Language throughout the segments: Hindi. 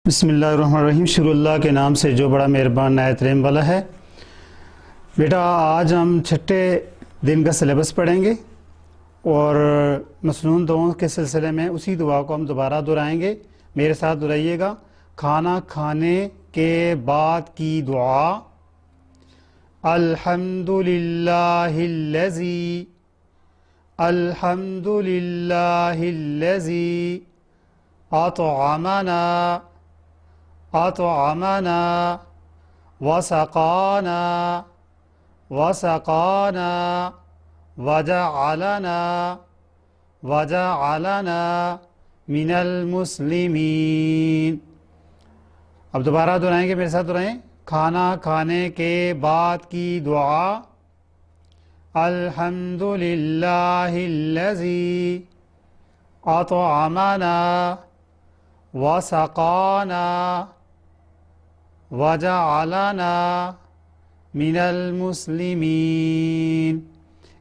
बिस्मिल्लाहिर्रहमानिर्रहीम। शुरुल्लाह के नाम से जो बड़ा मेहरबान नायत रहम वाला है। बेटा आज हम छठे दिन का सिलेबस पढ़ेंगे और मसनून दुआओं के सिलसिले में उसी दुआ को हम दोबारा दोहराएंगे। मेरे साथ दोहराइएगा। खाना खाने के बाद की दुआ। अल्हम्दुलिल्लाहिल्लज़ी अल्हम्दुलिल्लाहिल्लज़ी अतअमना अतअमना वसक़ाना वसक़ाना वजअलना वजअलना मिनल मुस्लिमीन। अब दोबारा दोहराएंगे, मेरे साथ दोहराएं। खाना खाने के बाद की दुआ। अल्हम्दुलिल्लाहिल्लज़ी अतअमना वसक़ाना वजअलना मिनल मुस्लिमीन।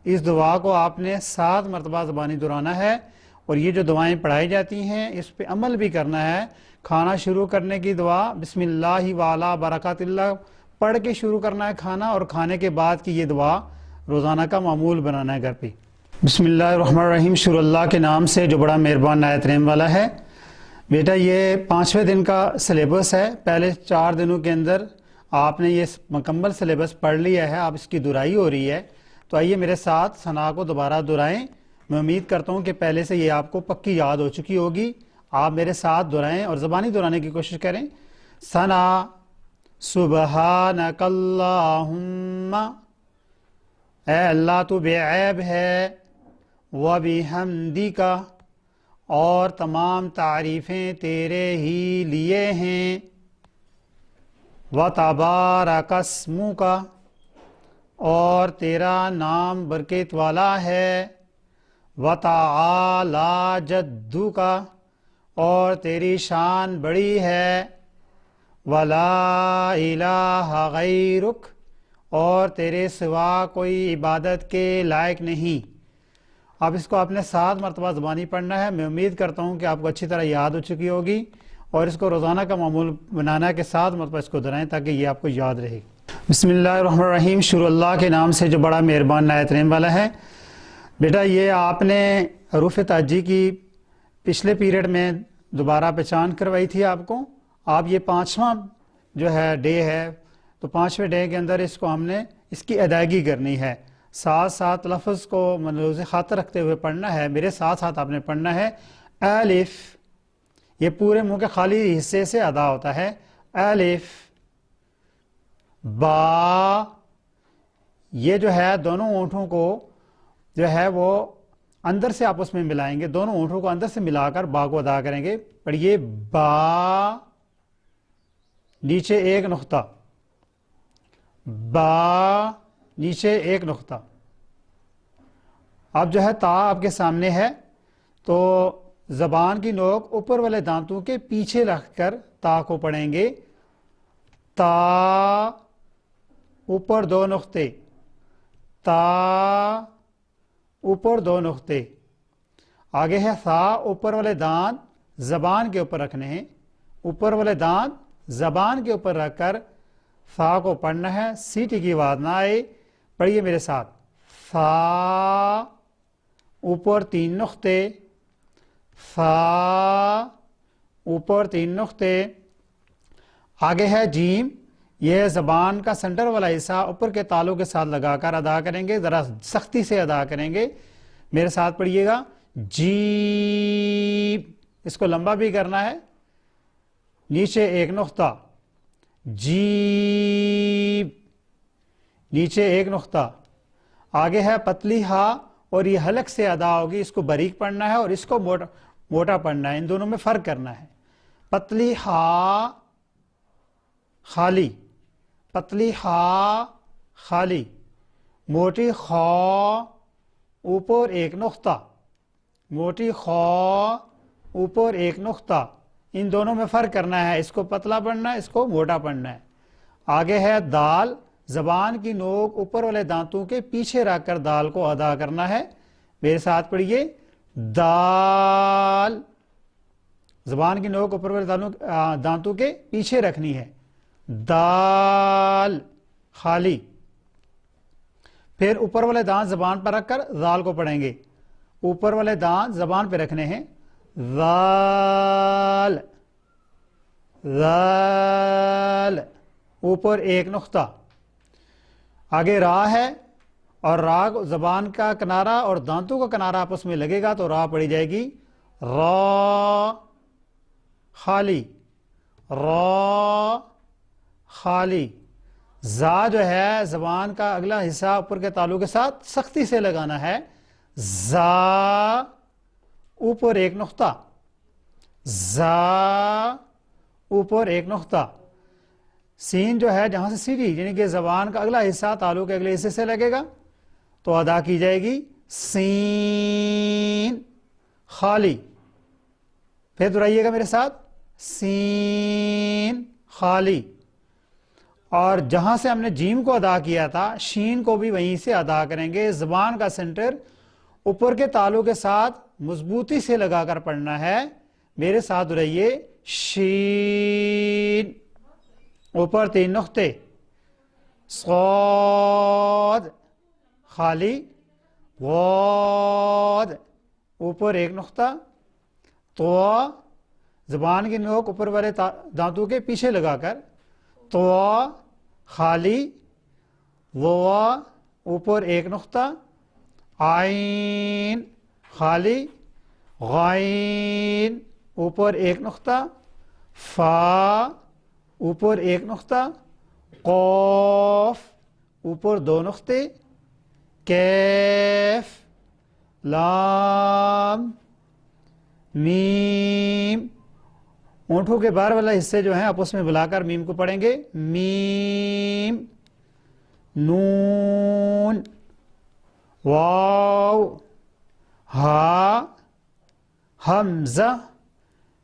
इस दुआ को आपने 7 मरतबा ज़बानी दोहराना है और ये जो दुआएं पढ़ाई जाती हैं इस पे अमल भी करना है। खाना शुरू करने की दुआ बिस्मिल्लाहि वाला बरकतिल्लाह पढ़ के शुरू करना है खाना, और खाने के बाद की ये दुआ रोज़ाना का मामूल बनाना है घर पे। बिस्मिल्लाहिर्रहमानिर्रहीम। शुरुल्लाह के नाम से जो बड़ा मेहरबान नायत रहम वाला है। बेटा ये 5वें दिन का सिलेबस है। पहले 4 दिनों के अंदर आपने ये मुकम्मल सिलेबस पढ़ लिया है, अब इसकी दुहराई हो रही है। तो आइए मेरे साथ सना को दोबारा दोहराएं। मैं उम्मीद करता हूँ कि पहले से ये आपको पक्की याद हो चुकी होगी। आप मेरे साथ दोहराएं और ज़बानी दोहराने की कोशिश करें। सना सुबहानकल्लाहुम्मा, ऐ अल्लाह तू बेऐब है। व बिहम्दिका, और तमाम तारीफ़ें तेरे ही लिए हैं। व तबारकस्मुका, और तेरा नाम बरकत वाला है। व तआला जद्दुका, और तेरी शान बड़ी है। वला इलाहा गैरुक, और तेरे सिवा कोई इबादत के लायक नहीं। अब इसको आपने 7 मरतबा ज़बानी पढ़ना है। मैं उम्मीद करता हूँ कि आपको अच्छी तरह याद हो चुकी होगी और इसको रोज़ाना का मामूल बनाना है कि 7 मरतबा इसको दोहराएं ताकि ये आपको याद रहे। बिस्मिल्लाहिर्रहमानिर्रहीम। शुरुल्लाह के नाम से जो बड़ा मेहरबान नायत रहम वाला है। बेटा ये आपने हरूफ ताजी की पिछले पीरियड में दोबारा पहचान करवाई थी आपको। आप ये 5वां जो है डे है, तो 5वें डे के अंदर इसको हमने इसकी अदायगी करनी है। साथ साथ लफ्ज़ को मलूज़ ख़ातर रखते हुए पढ़ना है। मेरे साथ साथ आपने पढ़ना है। अलिफ, ये पूरे मुंह के खाली हिस्से से अदा होता है। अलिफ। बा, ये जो है दोनों ओंठों को जो है वो अंदर से आपस में मिलाएंगे। दोनों ओंठों को अंदर से मिलाकर बा को अदा करेंगे। पढ़िए। बा, नीचे एक नुक्ता। बा, नीचे एक नुक्ता। अब जो है ता आपके सामने है, तो ज़बान की नोक ऊपर वाले दांतों के पीछे रखकर ता को पढ़ेंगे। ता, ऊपर 2 नुक्ते। ता, ऊपर 2 नुक्ते। आगे है सा, ऊपर वाले दांत ज़बान के ऊपर रखने हैं। ऊपर वाले दांत ज़बान के ऊपर रखकर सा को पढ़ना है। सीटी की आवाज़ ना आए। पढ़िए मेरे साथ। सा, ऊपर 3 नुक्ते। सा, ऊपर 3 नुक्ते। आगे है जीम, यह ज़बान का सेंटर वाला हिस्सा ऊपर के तालू के साथ लगाकर अदा करेंगे। ज़रा सख्ती से अदा करेंगे। मेरे साथ पढ़िएगा। जीम, इसको लंबा भी करना है। नीचे एक नुक्ता। जीम, नीचे एक नुक्ता। आगे है पतली हा, और ये हलक से अदा होगी। इसको बारीक पढ़ना है और इसको मोटा पढ़ना है। इन दोनों में फ़र्क करना है। पतली हा खाली, पतली हा खाली। मोटी खा, ऊपर एक नुक्ता। मोटी खा, ऊपर एक नुक्ता। इन दोनों में फ़र्क करना है। इसको पतला पढ़ना है, इसको मोटा पढ़ना है। आगे है दाल, ज़बान की नोक ऊपर वाले दांतों के पीछे रखकर दाल को अदा करना है। मेरे साथ पढ़िए। दाल, जबान की नोक ऊपर वाले दांतों के पीछे रखनी है। दाल खाली। फिर ऊपर वाले दांत जबान पर रखकर दाल को पढ़ेंगे। ऊपर वाले दांत जबान पे रखने हैं। दाल दाल, ऊपर एक नुक्ता। आगे रा है और रा जबान का किनारा और दांतों का किनारा आपस में लगेगा तो रा पड़ी जाएगी रा खाली। रा खाली। जा जो है जबान का अगला हिस्सा ऊपर के तालु के साथ सख्ती से लगाना है। जा ऊपर एक नुक्ता। जा ऊपर एक नुक्ता। सीन जो है जहां से सीधी यानी कि जबान का अगला हिस्सा तालु के अगले हिस्से से लगेगा तो अदा की जाएगी सीन खाली। फिर दोहराइएगा मेरे साथ, सीन खाली। और जहां से हमने जीम को अदा किया था शीन को भी वहीं से अदा करेंगे। जबान का सेंटर ऊपर के तालु के साथ मजबूती से लगाकर पढ़ना है। मेरे साथ दोहराइए, शीन ऊपर तीन नुक्ते। सौद खाली। वाद ऊपर एक नुक्ता। तो जबान की नोक ऊपर वाले दांतों के पीछे लगाकर तो खाली। वो ऊपर एक नुक्ता। आइन खाली। गाइन ऊपर एक नुक्ता। फा ऊपर एक नुक्ता। कौफ ऊपर दो नुक्ते। कैफ लाम मीम। होंठों के बाहर वाला हिस्से जो है आपस में बुलाकर मीम को पढ़ेंगे। मीम नून वाव हा हमजा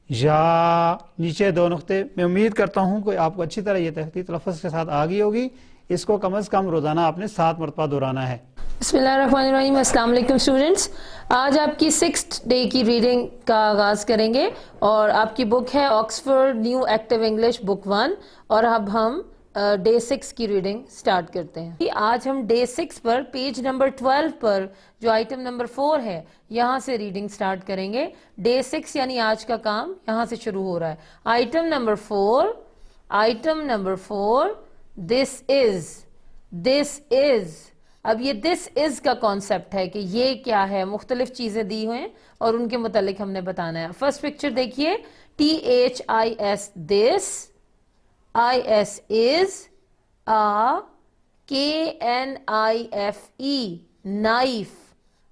या। नीचे दो नुक्ते। मैं उम्मीद करता हूं कि आपको अच्छी तरह यह तहकीक लफ्ज़ के साथ आ गई होगी। इसको कम अज़ कम रोज़ाना आपने 7 मरतबा दोहराना है। बिस्मिल्लाहिर्रहमानिर्रहीम। अस्सलाम वालेकुम स्टूडेंट्स। आज आपकी 6th डे की रीडिंग का आगाज़ करेंगे और आपकी बुक है Oxford new active English book 1 और अब हम डे 6 की रीडिंग स्टार्ट करते हैं। आज हम डे 6 पर पेज नंबर 12 पर जो आइटम नंबर 4 है यहाँ से रीडिंग स्टार्ट करेंगे। डे 6 यानी आज का काम यहाँ से शुरू हो रहा है। Item number 4, item number 4, this is. अब ये दिस इज का कॉन्सेप्ट है कि ये क्या है, मुख्तलिफ चीजें दी हुई हैं और उनके मुतालिक हमने बताना है। फर्स्ट पिक्चर देखिए, THIS this, IS is, a, KNIFE knife,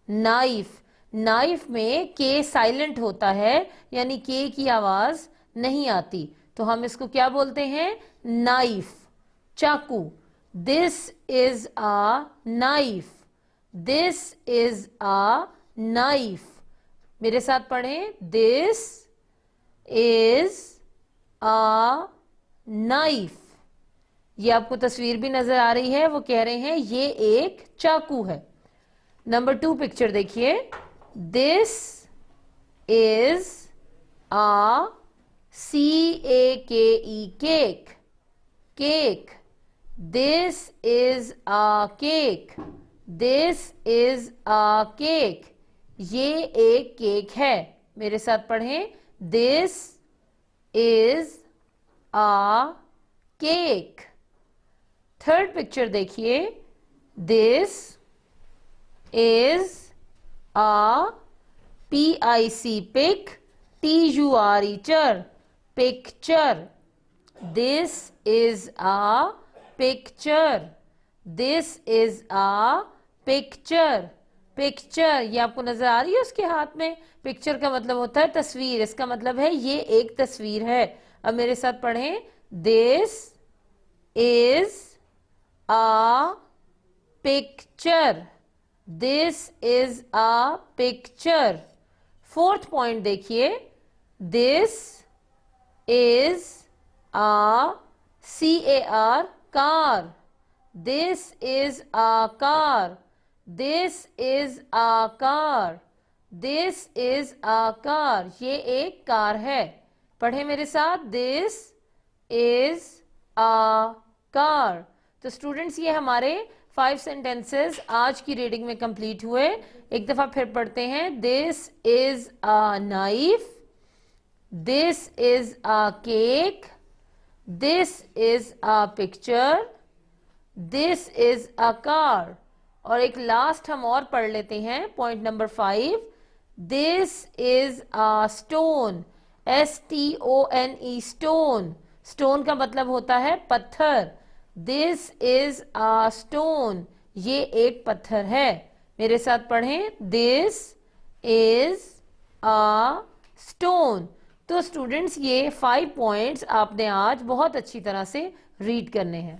knife. Knife में के साइलेंट होता है यानी के की आवाज नहीं आती तो हम इसको क्या बोलते हैं, नाइफ, चाकू। This is a knife. This is a knife. मेरे साथ पढ़ें, This is a knife. ये आपको तस्वीर भी नजर आ रही है, वो कह रहे हैं ये एक चाकू है। नंबर 2 पिक्चर देखिए, This is a CAKE cake. Cake. This is a cake. This is a cake. ये एक केक है। मेरे साथ पढ़ें, This is a cake. Third picture देखिए, This is a PIC pic, TURE चर, picture. This is a picture. This is a picture. Picture ये आपको नजर आ रही है उसके हाथ में। पिक्चर का मतलब होता है तस्वीर, इसका मतलब है ये एक तस्वीर है। अब मेरे साथ पढ़ें, This is a picture. This is a picture. Fourth point देखिए, This is a CAR car. This is a car. This is a car. This is a car. ये एक कार है। पढ़े मेरे साथ, दिस इज अ कार। तो स्टूडेंट्स ये हमारे 5 सेंटेंसेस आज की रीडिंग में कंप्लीट हुए। एक दफा फिर पढ़ते हैं। This is a knife, this is a cake, this is a picture, this is a car. और एक लास्ट हम और पढ़ लेते हैं, point number 5। This is a stone, STONE, stone. Stone का मतलब होता है पत्थर। दिस इज अ स्टोन, ये एक पत्थर है। मेरे साथ पढ़ें, दिस इज अ स्टोन। तो स्टूडेंट्स ये 5 पॉइंट्स आपने आज बहुत अच्छी तरह से रीड करने हैं।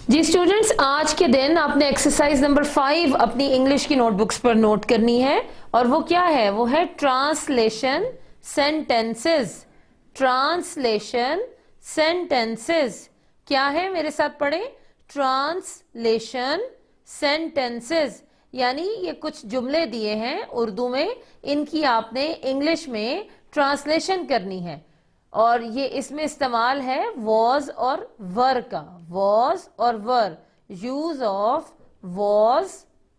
जी स्टूडेंट्स, आज के दिन आपने एक्सरसाइज नंबर 5 अपनी इंग्लिश की नोटबुक्स पर नोट करनी है। और वो क्या है? वो है ट्रांसलेशन सेंटेंसेस। ट्रांसलेशन सेंटेंसेस क्या है? मेरे साथ पढ़ें, ट्रांसलेशन सेंटेंसेस। यानी ये कुछ जुमले दिए हैं उर्दू में, इनकी आपने इंग्लिश में ट्रांसलेशन करनी है। और ये इसमें इस्तेमाल है वॉज और वर का। वॉज और वर, यूज ऑफ वॉज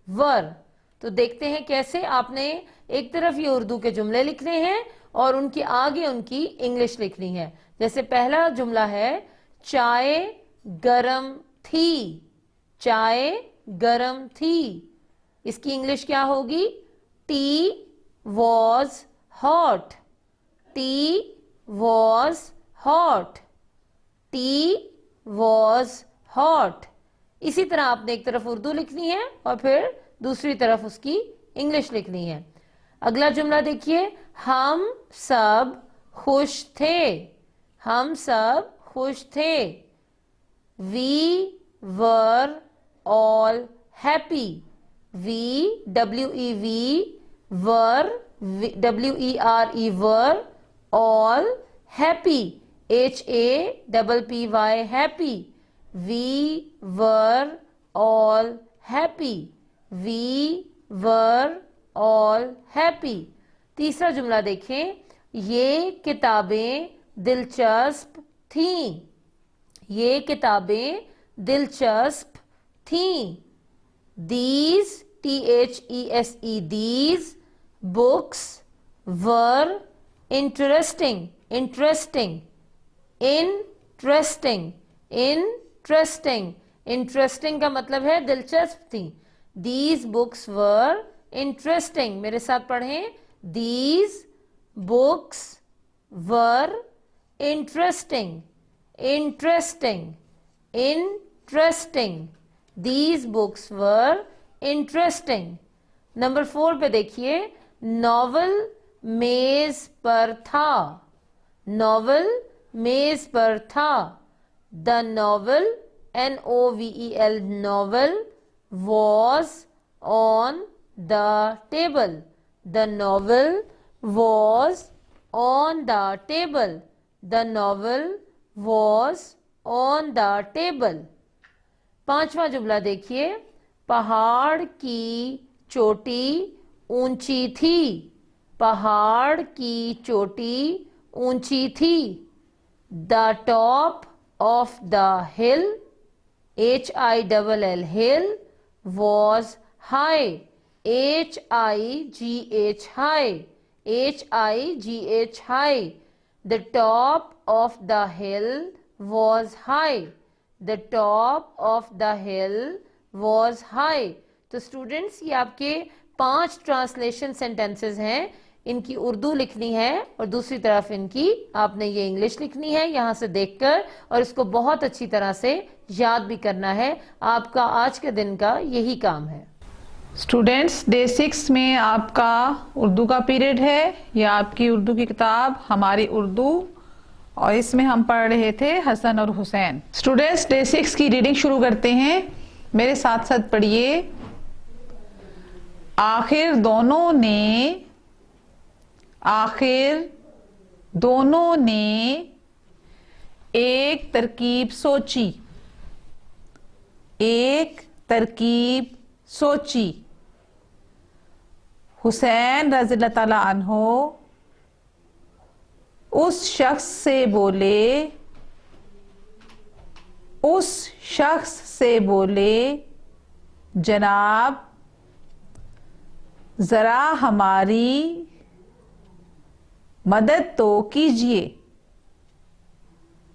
वर। तो देखते हैं कैसे आपने एक तरफ ये उर्दू के जुमले लिखने हैं और उनके आगे उनकी इंग्लिश लिखनी है। जैसे पहला जुमला है, चाय गरम थी। चाय गरम थी, इसकी इंग्लिश क्या होगी? T was hot. T was hot, tea was hot। इसी तरह आपने एक तरफ उर्दू लिखनी है और फिर दूसरी तरफ उसकी इंग्लिश लिखनी है। अगला जुमला देखिए, हम सब खुश थे। हम सब खुश थे। We were all happy। We, W-E-V, were, W-E-R-E, were, all happy, H-A-P-P-Y, happy। We were all happy। We were all happy। तीसरा जुमला देखें, ये किताबें दिलचस्प थीं। ये किताबें दिलचस्प थीं। These, T-H-E-S-E, these books were interesting। interesting, interesting, interesting, interesting का मतलब है दिलचस्प थी। These books were interesting। मेरे साथ पढ़ें, These books were interesting। interesting, interesting, These books were interesting। Number 4 पे देखिए, नॉवल मेज पर था। नॉवल मेज पर था। The novel, N-O-V-E-L, novel, was on the table. The novel was on the table. The novel was on the table. 5वां जुमला देखिए, पहाड़ की चोटी ऊंची थी। पहाड़ की चोटी ऊंची थी। The top of the hill, H-I-L-L, hill, was high, H-I-G-H, high, H-I-G-H, high. The top of the hill was high. The top of the hill was high. तो स्टूडेंट्स, ये आपके 5 ट्रांसलेशन सेंटेंसेस हैं। इनकी उर्दू लिखनी है और दूसरी तरफ इनकी आपने ये इंग्लिश लिखनी है यहाँ से देखकर, और इसको बहुत अच्छी तरह से याद भी करना है। आपका आज के दिन का यही काम है। स्टूडेंट्स, डे 6 में आपका उर्दू का पीरियड है। यह आपकी उर्दू की किताब हमारी उर्दू, और इसमें हम पढ़ रहे थे हसन और हुसैन। स्टूडेंट्स, डे 6 की रीडिंग शुरू करते हैं। मेरे साथ साथ पढ़िए। आखिर दोनों ने, आखिर दोनों ने एक तरकीब सोची। एक तरकीब सोची। हुसैन रज़ियल्लाहु ताला अन्हो उस शख्स से बोले, उस शख्स से बोले, जनाब जरा हमारी मदद तो कीजिए,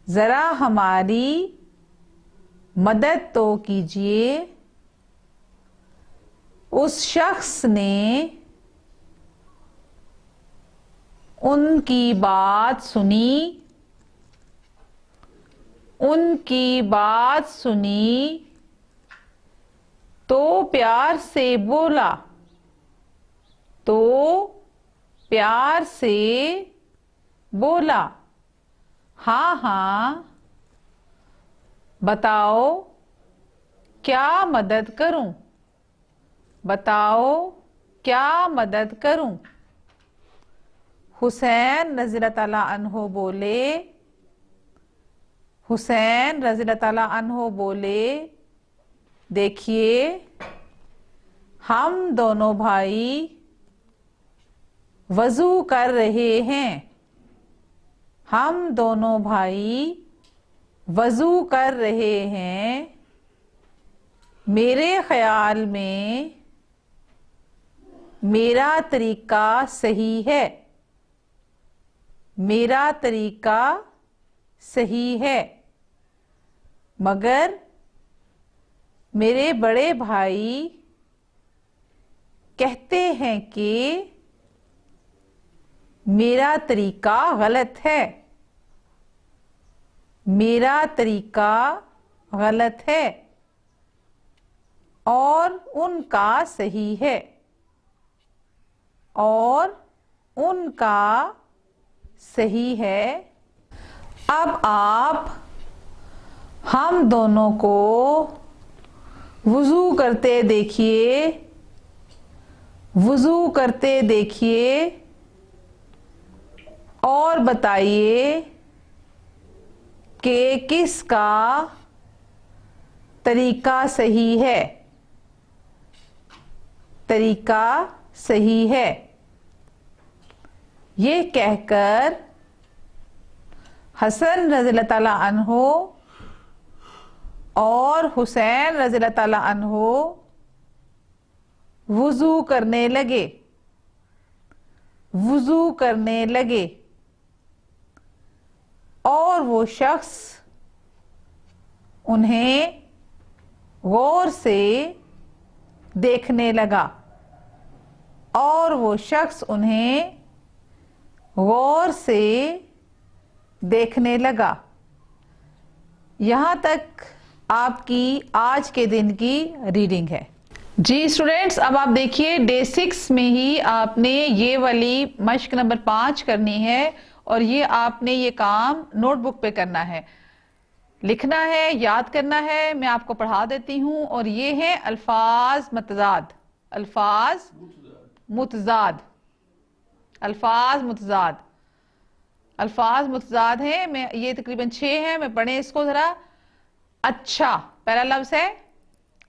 जरा हमारी मदद तो कीजिए। उस शख्स ने उनकी बात सुनी, उनकी बात सुनी तो प्यार से बोला, तो प्यार से बोला, हाँ हाँ बताओ क्या मदद करूं, बताओ क्या मदद करूं। हुसैन रज़ियल्लाहु ताला अन्हो बोले, हुसैन रज़ियल्लाहु ताला अन्हो बोले, देखिए हम दोनों भाई वजू कर रहे हैं, हम दोनों भाई वजू कर रहे हैं। मेरे ख्याल में मेरा तरीका सही है, मेरा तरीका सही है, मगर मेरे बड़े भाई कहते हैं कि मेरा तरीका गलत है, मेरा तरीका गलत है और उनका सही है, और उनका सही है। अब आप हम दोनों को वुजू करते देखिए, वुजू करते देखिए और बताइए कि किसका तरीका सही है, तरीका सही है। ये कहकर हसन रज़ियल्लाहु ताला अन्हो और हुसैन रज़ियल्लाहु ताला अन्हो वुजू करने लगे, वुजू करने लगे और वो शख्स उन्हें गौर से देखने लगा, और वो शख्स उन्हें गौर से देखने लगा। यहाँ तक आपकी आज के दिन की रीडिंग है। जी स्टूडेंट्स, अब आप देखिए डे 6 में ही आपने ये वाली मश्क नंबर 5 करनी है, और ये आपने ये काम नोटबुक पे करना है, लिखना है, याद करना है। मैं आपको पढ़ा देती हूँ। और ये है अल्फाज मतजाद, अल्फाज मुतजाद, अल्फाज मुतजाद, अल्फाज मुतजाद है। मैं ये तकरीबन 6 है। मैं पढ़े इसको जरा। अच्छा, पहला लफ्ज है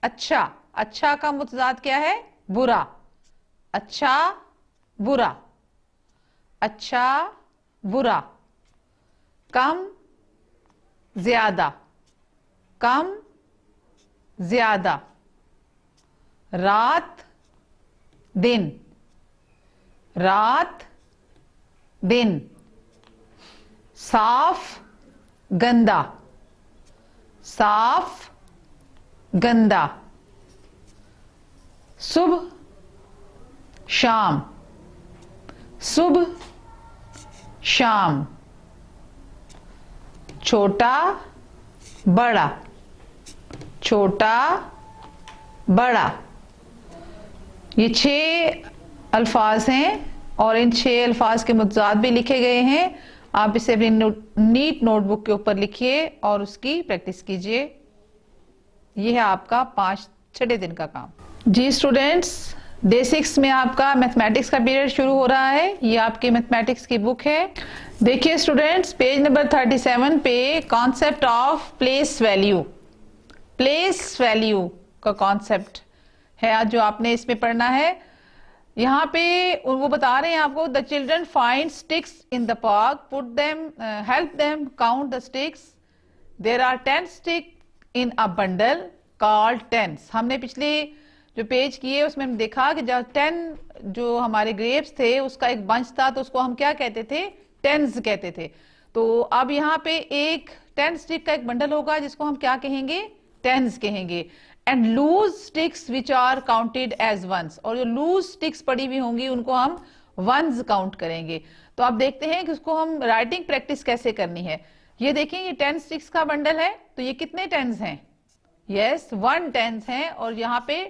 अच्छा। अच्छा का मुतजाद क्या है? बुरा। अच्छा बुरा, अच्छा बुरा। कम ज्यादा, कम ज्यादा। रात दिन, रात दिन। साफ गंदा, साफ गंदा। सुबह शाम, सुबह शाम। छोटा बड़ा, छोटा बड़ा। ये 6 अल्फाज हैं और इन 6 अल्फाज के मुतजाद भी लिखे गए हैं। आप इसे अपनी नीट नोटबुक के ऊपर लिखिए और उसकी प्रैक्टिस कीजिए। यह है आपका 6 दिन का काम। जी स्टूडेंट्स, डे 6 में आपका मैथमेटिक्स का पीरियड शुरू हो रहा है। ये आपकी मैथमेटिक्स की बुक है। देखिए स्टूडेंट्स, पेज नंबर 37 पे concept of place value, place value का कॉन्सेप्ट है आज जो आपने इसमें पढ़ना है। यहाँ पे वो बता रहे हैं आपको, the children find sticks in the park, put them, help them count the sticks, there are 10 stick in a bundle called tens. हमने पिछले जो पेज किए उसमें हम देखा कि जब 10 जो हमारे ग्रेप्स थे उसका एक बंच था तो उसको हम क्या कहते थे, टेंस कहते थे। तो अब यहाँ पे एक 10 स्टिक का एक बंडल होगा जिसको हम क्या कहेंगे, टेंस कहेंगे। And loose sticks which are counted as ones, और जो लूज स्टिक्स पड़ी हुई होंगी उनको हम वंस काउंट करेंगे। तो आप देखते हैं कि उसको हम राइटिंग प्रैक्टिस कैसे करनी है। ये देखें, ये 10 स्टिक्स का बंडल है, तो ये कितने टेंस हैं, यस 1 टेंस है, और यहाँ पे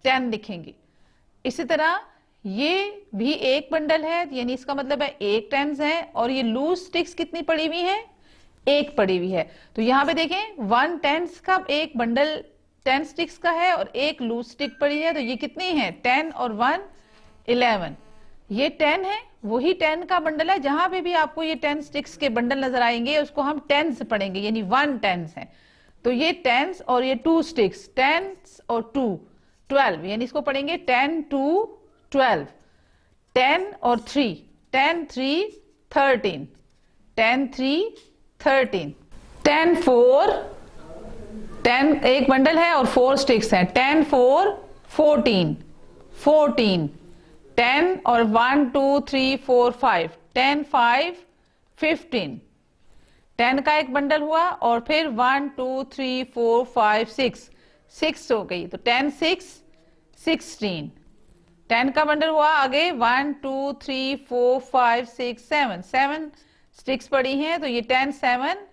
10 लिखेंगे। इसी तरह ये भी एक बंडल है, यानी इसका मतलब है एक टेंस है, और ये लूज स्टिक्स कितनी पड़ी हुई है, एक पड़ी हुई है। तो यहाँ पे देखें 1 टेंस का एक बंडल 10 स्टिक्स का है और एक लूज स्टिक पड़ी है, तो ये कितनी है, 10 और 1 11। ये 10 है, वही 10 का बंडल है। जहां पे भी आपको ये 10 स्टिक्स के बंडल नजर आएंगे उसको हम टेंस पढ़ेंगे, यानी 1 टेंस है। तो ये 10 और ये 2 स्टिक्स, 10 और 2 12, यानी इसको पढ़ेंगे 10 2 12। 10 और 3, 10 3 13, 10 3 13, 10 4, 10 एक बंडल है और 4 स्टिक्स हैं, 10 4 14, 14, 10 और 1 2 3 4 5, 10 5 15, 10 का एक बंडल हुआ, और फिर 1 2 3 4 5 6, 6 हो गई, तो 10 6 16, 10 का बंडल हुआ, आगे 1 2 3 4 5 6 7, 7 स्टिक्स पड़ी हैं, तो ये 10 7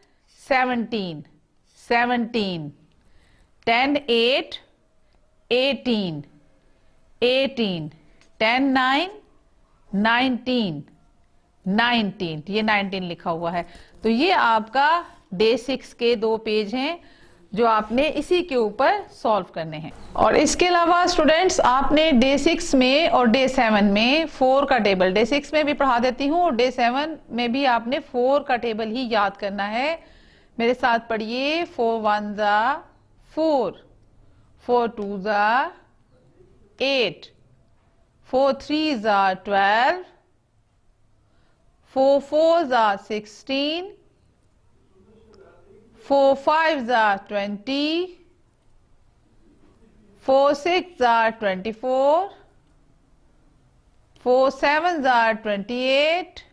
17, 17, 10 8 18, 18, 10 9 19, 19, ये 19 लिखा हुआ है। तो ये आपका डे 6 के 2 पेज हैं जो आपने इसी के ऊपर सॉल्व करने हैं। और इसके अलावा स्टूडेंट्स आपने डे 6 में और डे 7 में 4 का टेबल, डे 6 में भी पढ़ा देती हूँ और डे 7 में भी आपने 4 का टेबल ही याद करना है। मेरे साथ पढ़िए, 4 1 जा 4, 4 2 जा 8, 4 3 जा 12, 4 4 जा 16, 4 5 जा 20, 4 6 जा 24, 4 7 जा 28,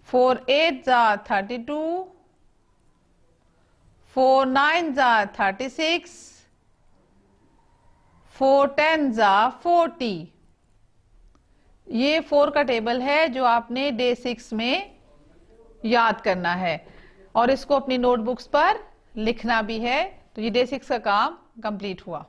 4 8 जा 32, 4 9 जा 36, 4 10 जा 40। ये 4 का टेबल है जो आपने डे 6 में याद करना है और इसको अपनी नोटबुक्स पर लिखना भी है। तो ये डे 6 का काम कंप्लीट हुआ।